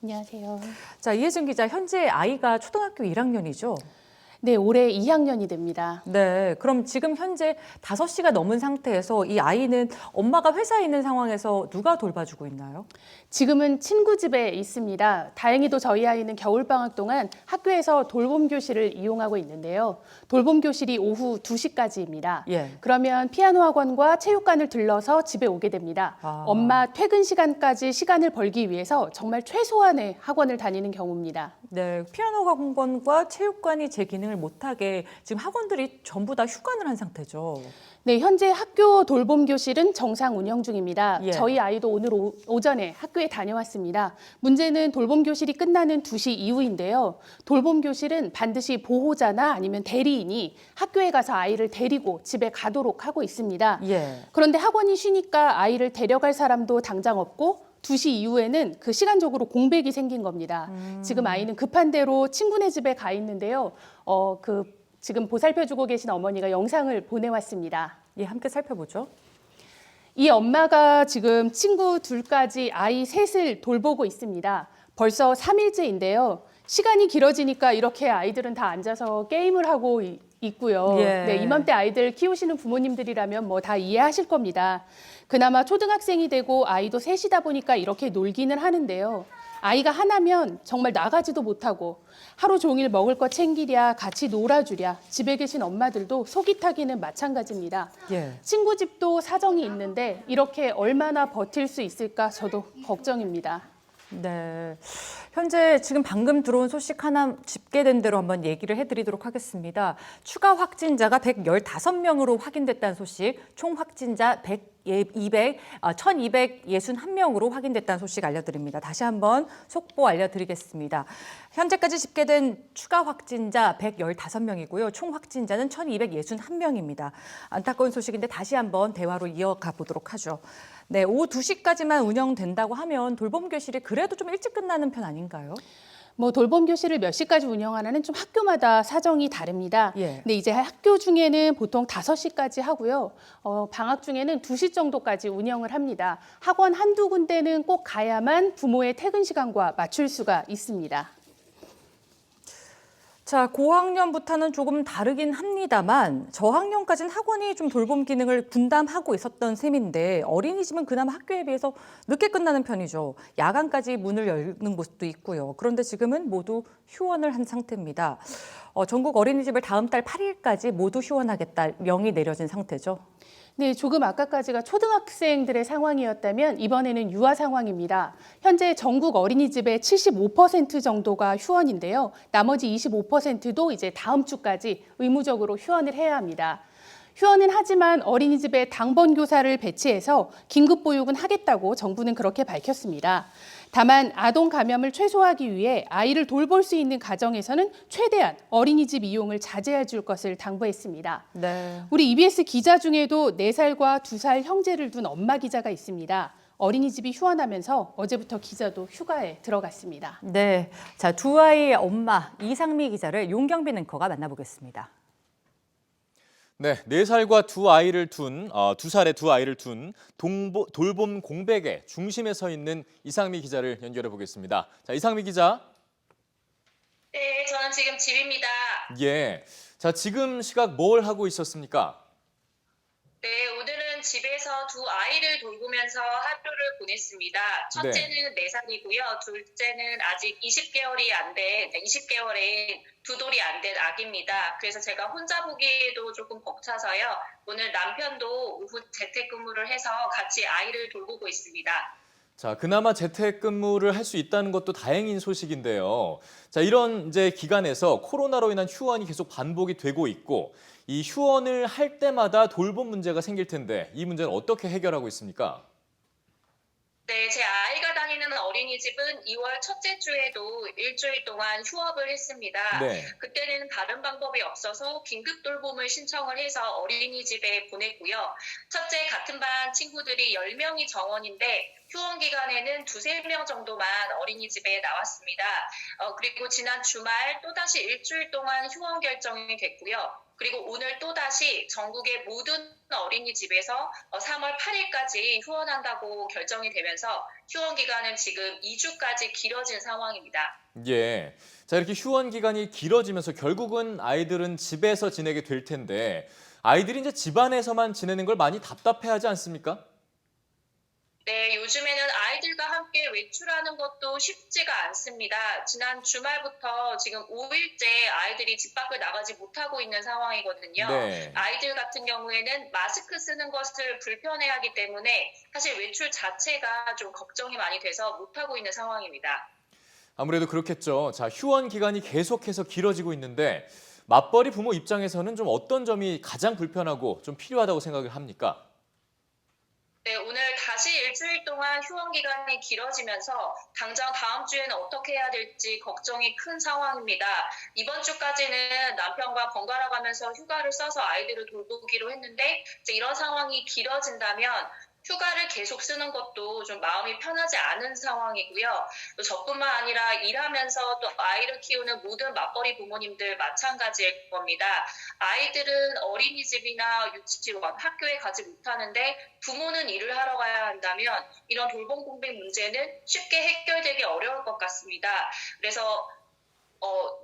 안녕하세요. 자, 이혜진 기자, 현재 아이가 초등학교 1학년이죠? 네, 올해 2학년이 됩니다. 네, 그럼 지금 현재 5시가 넘은 상태에서 이 아이는 엄마가 회사에 있는 상황에서 누가 돌봐주고 있나요? 지금은 친구 집에 있습니다. 다행히도 저희 아이는 겨울방학 동안 학교에서 돌봄 교실을 이용하고 있는데요. 돌봄 교실이 오후 2시까지입니다. 예. 그러면 피아노 학원과 체육관을 들러서 집에 오게 됩니다. 엄마 퇴근 시간까지 시간을 벌기 위해서 정말 최소한의 학원을 다니는 경우입니다. 네, 피아노 학원과 체육관이 제 기능을 못하게 지금 학원들이 전부 다 휴관을 한 상태죠. 네, 현재 학교 돌봄 교실은 정상 운영 중입니다. 예. 저희 아이도 오늘 오전에 학교에 다녀왔습니다. 문제는 돌봄 교실이 끝나는 2시 이후인데요. 돌봄 교실은 반드시 보호자나 아니면 대리인이 학교에 가서 아이를 데리고 집에 가도록 하고 있습니다. 예. 그런데 학원이 쉬니까 아이를 데려갈 사람도 당장 없고 2시 이후에는 그 시간적으로 공백이 생긴 겁니다. 지금 아이는 급한 대로 친구네 집에 가 있는데요. 지금 보살펴주고 계신 어머니가 영상을 보내왔습니다. 예, 함께 살펴보죠. 이 엄마가 지금 친구 둘까지 아이 셋을 돌보고 있습니다. 벌써 3일째인데요. 시간이 길어지니까 이렇게 아이들은 다 앉아서 게임을 하고 있고요. 예. 네, 이맘때 아이들 키우시는 부모님들이라면 뭐 다 이해하실 겁니다. 그나마 초등학생이 되고 아이도 셋이다 보니까 이렇게 놀기는 하는데요. 아이가 하나면 정말 나가지도 못하고 하루 종일 먹을 거 챙기랴 같이 놀아주랴 집에 계신 엄마들도 속이 타기는 마찬가지입니다. 예. 친구 집도 사정이 있는데 이렇게 얼마나 버틸 수 있을까 저도 걱정입니다. 네. 현재 지금 방금 들어온 소식 하나 집계된 대로 한번 얘기를 해드리도록 하겠습니다. 추가 확진자가 115명으로 확인됐다는 소식, 총 확진자 1,261명으로 확인됐다는 소식 알려드립니다. 다시 한번 속보 알려드리겠습니다. 현재까지 집계된 추가 확진자 115명이고요. 총 확진자는 1,261명입니다. 안타까운 소식인데 다시 한번 대화로 이어가 보도록 하죠. 네, 오후 2시까지만 운영된다고 하면 돌봄 교실이 그래도 좀 일찍 끝나는 편 아닌가요? 뭐 돌봄 교실을 몇 시까지 운영하나는 좀 학교마다 사정이 다릅니다. 예. 근데 이제 학교 중에는 보통 5시까지 하고요. 방학 중에는 2시 정도까지 운영을 합니다. 학원 한두 군데는 꼭 가야만 부모의 퇴근 시간과 맞출 수가 있습니다. 자, 고학년부터는 조금 다르긴 합니다만 저학년까지는 학원이 좀 돌봄 기능을 분담하고 있었던 셈인데 어린이집은 그나마 학교에 비해서 늦게 끝나는 편이죠. 야간까지 문을 여는 곳도 있고요. 그런데 지금은 모두 휴원을 한 상태입니다. 전국 어린이집을 다음 달 8일까지 모두 휴원하겠다 명이 내려진 상태죠. 네, 조금 아까까지가 초등학생들의 상황이었다면 이번에는 유아 상황입니다. 현재 전국 어린이집의 75% 정도가 휴원인데요. 나머지 25%도 이제 다음 주까지 의무적으로 휴원을 해야 합니다. 휴원은 하지만 어린이집에 당번 교사를 배치해서 긴급 보육은 하겠다고 정부는 그렇게 밝혔습니다. 다만 아동 감염을 최소화하기 위해 아이를 돌볼 수 있는 가정에서는 최대한 어린이집 이용을 자제해 줄 것을 당부했습니다. 네. 우리 EBS 기자 중에도 4살과 2살 형제를 둔 엄마 기자가 있습니다. 어린이집이 휴원하면서 어제부터 기자도 휴가에 들어갔습니다. 네. 자, 두 아이의 엄마 이상미 기자를 용경빈 앵커가 만나보겠습니다. 네, 4살과 2살의 두 아이를 둔 돌봄 공백의 중심에 서 있는 이상미 기자를 연결해 보겠습니다. 자, 이상미 기자. 네, 저는 지금 집입니다. 예. 자, 지금 시각 뭘 하고 있었습니까? 네, 오늘은 집에서 두 아이를 돌보면서 하루를 보냈습니다. 첫째는 4살이고요. 둘째는 아직 20개월인 두 돌이 안 된 아기입니다. 그래서 제가 혼자 보기에도 조금 벅차서요. 오늘 남편도 오후 재택근무를 해서 같이 아이를 돌보고 있습니다. 자, 그나마 재택근무를 할 수 있다는 것도 다행인 소식인데요. 자, 이런 이제 기간에서 코로나로 인한 휴원이 계속 반복이 되고 있고 이 휴원을 할 때마다 돌봄 문제가 생길 텐데 이 문제는 어떻게 해결하고 있습니까? 네, 제 아이가 다니는 어린이집은 2월 첫째 주에도 일주일 동안 휴업을 했습니다. 네. 그때는 다른 방법이 없어서 긴급 돌봄을 신청을 해서 어린이집에 보냈고요. 첫째 같은 반 친구들이 10명이 정원인데 휴원 기간에는 2-3명 정도만 어린이집에 나왔습니다. 그리고 지난 주말 또다시 일주일 동안 휴원 결정이 됐고요. 그리고 오늘 또다시 전국의 모든 어린이집에서 3월 8일까지 휴원한다고 결정이 되면서 휴원 기간은 지금 2주까지 길어진 상황입니다. 예. 자, 이렇게 휴원 기간이 길어지면서 결국은 아이들은 집에서 지내게 될 텐데 아이들이 이제 집안에서만 지내는 걸 많이 답답해하지 않습니까? 네, 요즘에는 아이들과 함께 외출하는 것도 쉽지가 않습니다. 지난 주말부터 지금 5일째 아이들이 집 밖을 나가지 못하고 있는 상황이거든요. 네. 아이들 같은 경우에는 마스크 쓰는 것을 불편해하기 때문에 사실 외출 자체가 좀 걱정이 많이 돼서 못하고 있는 상황입니다. 아무래도 그렇겠죠. 자, 휴원 기간이 계속해서 길어지고 있는데 맞벌이 부모 입장에서는 좀 어떤 점이 가장 불편하고 좀 필요하다고 생각을 합니까? 네, 오늘 다시 일주일 동안 휴원 기간이 길어지면서 당장 다음 주에는 어떻게 해야 될지 걱정이 큰 상황입니다. 이번 주까지는 남편과 번갈아 가면서 휴가를 써서 아이들을 돌보기로 했는데 이제 이런 상황이 길어진다면 휴가를 계속 쓰는 것도 좀 마음이 편하지 않은 상황이고요. 또 저뿐만 아니라 일하면서 또 아이를 키우는 모든 맞벌이 부모님들 마찬가지일 겁니다. 아이들은 어린이집이나 유치원, 학교에 가지 못하는데 부모는 일을 하러 가야 한다면 이런 돌봄 공백 문제는 쉽게 해결되기 어려울 것 같습니다. 그래서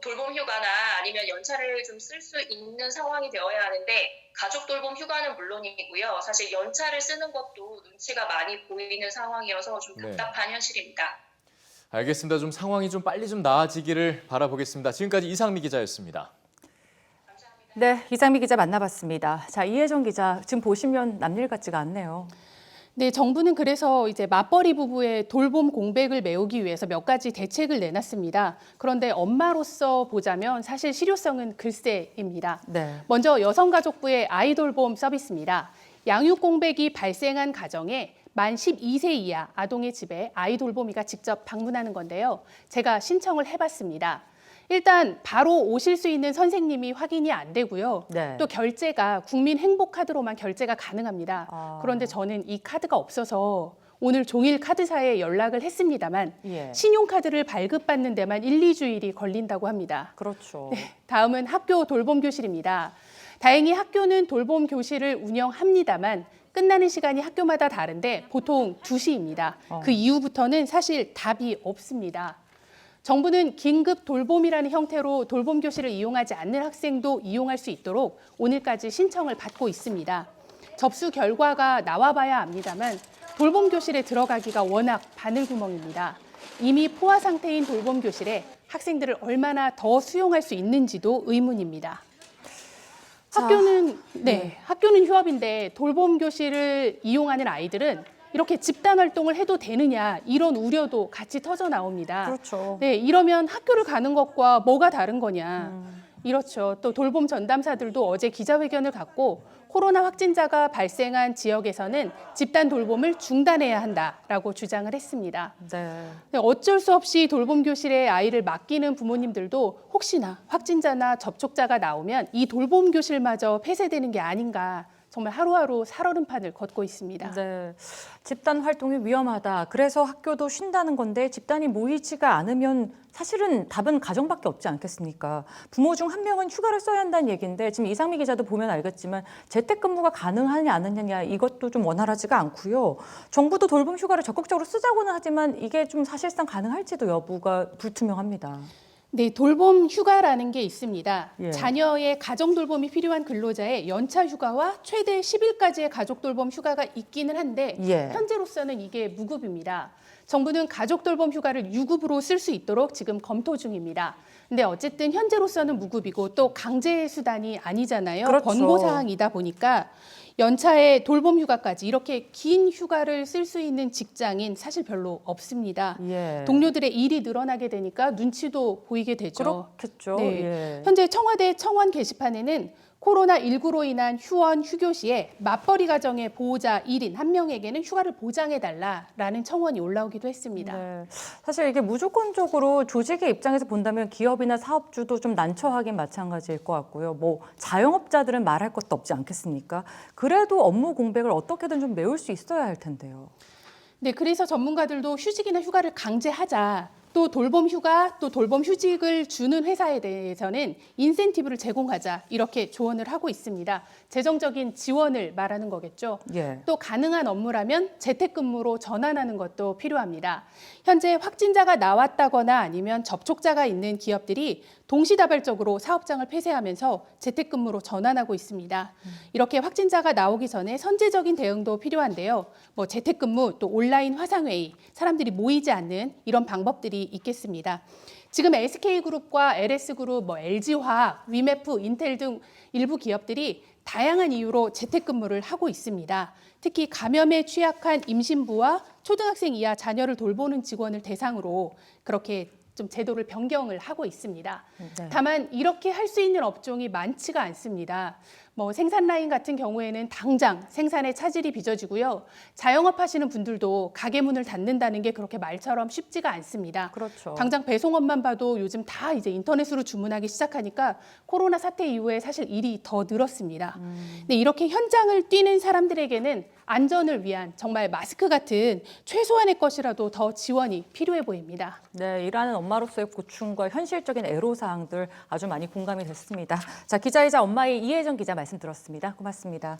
돌봄 휴가나 아니면 연차를 좀 쓸 수 있는 상황이 되어야 하는데 가족 돌봄 휴가는 물론이고요. 사실 연차를 쓰는 것도 눈치가 많이 보이는 상황이어서 좀 네. 답답한 현실입니다. 알겠습니다. 좀 상황이 좀 빨리 좀 나아지기를 바라보겠습니다. 지금까지 이상미 기자였습니다. 네, 이상미 기자 만나봤습니다. 자, 이혜정 기자, 지금 보시면 남일 같지가 않네요. 네, 정부는 그래서 이제 맞벌이 부부의 돌봄 공백을 메우기 위해서 몇 가지 대책을 내놨습니다. 그런데 엄마로서 보자면 사실 실효성은 글쎄입니다. 네. 먼저 여성가족부의 아이돌봄 서비스입니다. 양육 공백이 발생한 가정에 만 12세 이하 아동의 집에 아이돌보미가 직접 방문하는 건데요. 제가 신청을 해봤습니다. 일단 바로 오실 수 있는 선생님이 확인이 안 되고요. 네. 또 결제가 국민행복카드로만 결제가 가능합니다. 아. 그런데 저는 이 카드가 없어서 오늘 종일 카드사에 연락을 했습니다만 예. 신용카드를 발급받는 데만 1, 2주일이 걸린다고 합니다. 그렇죠. 다음은 학교 돌봄 교실입니다. 다행히 학교는 돌봄 교실을 운영합니다만 끝나는 시간이 학교마다 다른데 보통 2시입니다. 그 이후부터는 사실 답이 없습니다. 정부는 긴급 돌봄이라는 형태로 돌봄 교실을 이용하지 않는 학생도 이용할 수 있도록 오늘까지 신청을 받고 있습니다. 접수 결과가 나와봐야 압니다만 돌봄 교실에 들어가기가 워낙 바늘구멍입니다. 이미 포화 상태인 돌봄 교실에 학생들을 얼마나 더 수용할 수 있는지도 의문입니다. 학교는 휴업인데 돌봄 교실을 이용하는 아이들은 이렇게 집단 활동을 해도 되느냐 이런 우려도 같이 터져 나옵니다. 그렇죠. 네, 이러면 학교를 가는 것과 뭐가 다른 거냐. 이렇죠. 또 돌봄 전담사들도 어제 기자회견을 갖고 코로나 확진자가 발생한 지역에서는 집단 돌봄을 중단해야 한다라고 주장을 했습니다. 네. 어쩔 수 없이 돌봄 교실에 아이를 맡기는 부모님들도 혹시나 확진자나 접촉자가 나오면 이 돌봄 교실마저 폐쇄되는 게 아닌가 정말 하루하루 살얼음판을 걷고 있습니다. 네. 집단 활동이 위험하다. 그래서 학교도 쉰다는 건데 집단이 모이지가 않으면 사실은 답은 가정밖에 없지 않겠습니까? 부모 중 한 명은 휴가를 써야 한다는 얘기인데 지금 이상미 기자도 보면 알겠지만 재택근무가 가능하냐 안 하느냐 이것도 좀 원활하지가 않고요. 정부도 돌봄 휴가를 적극적으로 쓰자고는 하지만 이게 좀 사실상 가능할지도 여부가 불투명합니다. 네, 돌봄 휴가라는 게 있습니다. 예. 자녀의 가정 돌봄이 필요한 근로자의 연차 휴가와 최대 10일까지의 가족 돌봄 휴가가 있기는 한데 예. 현재로서는 이게 무급입니다. 정부는 가족 돌봄 휴가를 유급으로 쓸 수 있도록 지금 검토 중입니다. 근데 어쨌든 현재로서는 무급이고 또 강제 수단이 아니잖아요. 그렇죠. 권고 사항이다 보니까 연차에 돌봄 휴가까지 이렇게 긴 휴가를 쓸 수 있는 직장인 사실 별로 없습니다. 예. 동료들의 일이 늘어나게 되니까 눈치도 보이게 되죠. 그렇겠죠. 네. 예. 현재 청와대 청원 게시판에는 코로나19로 인한 휴원, 휴교 시에 맞벌이 가정의 보호자 1인 1명에게는 휴가를 보장해달라라는 청원이 올라오기도 했습니다. 네. 사실 이게 무조건적으로 조직의 입장에서 본다면 기업이나 사업주도 좀 난처하긴 마찬가지일 것 같고요. 뭐 자영업자들은 말할 것도 없지 않겠습니까? 그래도 업무 공백을 어떻게든 좀 메울 수 있어야 할 텐데요. 네, 그래서 전문가들도 휴직이나 휴가를 강제하자. 또 돌봄 휴가, 또 돌봄 휴직을 주는 회사에 대해서는 인센티브를 제공하자 이렇게 조언을 하고 있습니다. 재정적인 지원을 말하는 거겠죠. 예. 또 가능한 업무라면 재택근무로 전환하는 것도 필요합니다. 현재 확진자가 나왔다거나 아니면 접촉자가 있는 기업들이 동시다발적으로 사업장을 폐쇄하면서 재택근무로 전환하고 있습니다. 이렇게 확진자가 나오기 전에 선제적인 대응도 필요한데요. 뭐 재택근무, 또 온라인 화상회의, 사람들이 모이지 않는 이런 방법들이 있겠습니다. 지금 SK그룹과 LS그룹, LG화학, 위메프, 인텔 등 일부 기업들이 다양한 이유로 재택근무를 하고 있습니다. 특히 감염에 취약한 임신부와 초등학생 이하 자녀를 돌보는 직원을 대상으로 그렇게 좀 제도를 변경을 하고 있습니다. 네. 다만 이렇게 할 수 있는 업종이 많지가 않습니다. 생산 라인 같은 경우에는 당장 생산에 차질이 빚어지고요. 자영업 하시는 분들도 가게 문을 닫는다는 게 그렇게 말처럼 쉽지가 않습니다. 그렇죠. 당장 배송업만 봐도 요즘 다 이제 인터넷으로 주문하기 시작하니까 코로나 사태 이후에 사실 일이 더 늘었습니다. 근데 이렇게 현장을 뛰는 사람들에게는 안전을 위한 정말 마스크 같은 최소한의 것이라도 더 지원이 필요해 보입니다. 네, 일하는 엄마로서의 고충과 현실적인 애로사항들 아주 많이 공감이 됐습니다. 자, 기자이자 엄마의 이혜정 기자 말씀 들었습니다. 고맙습니다.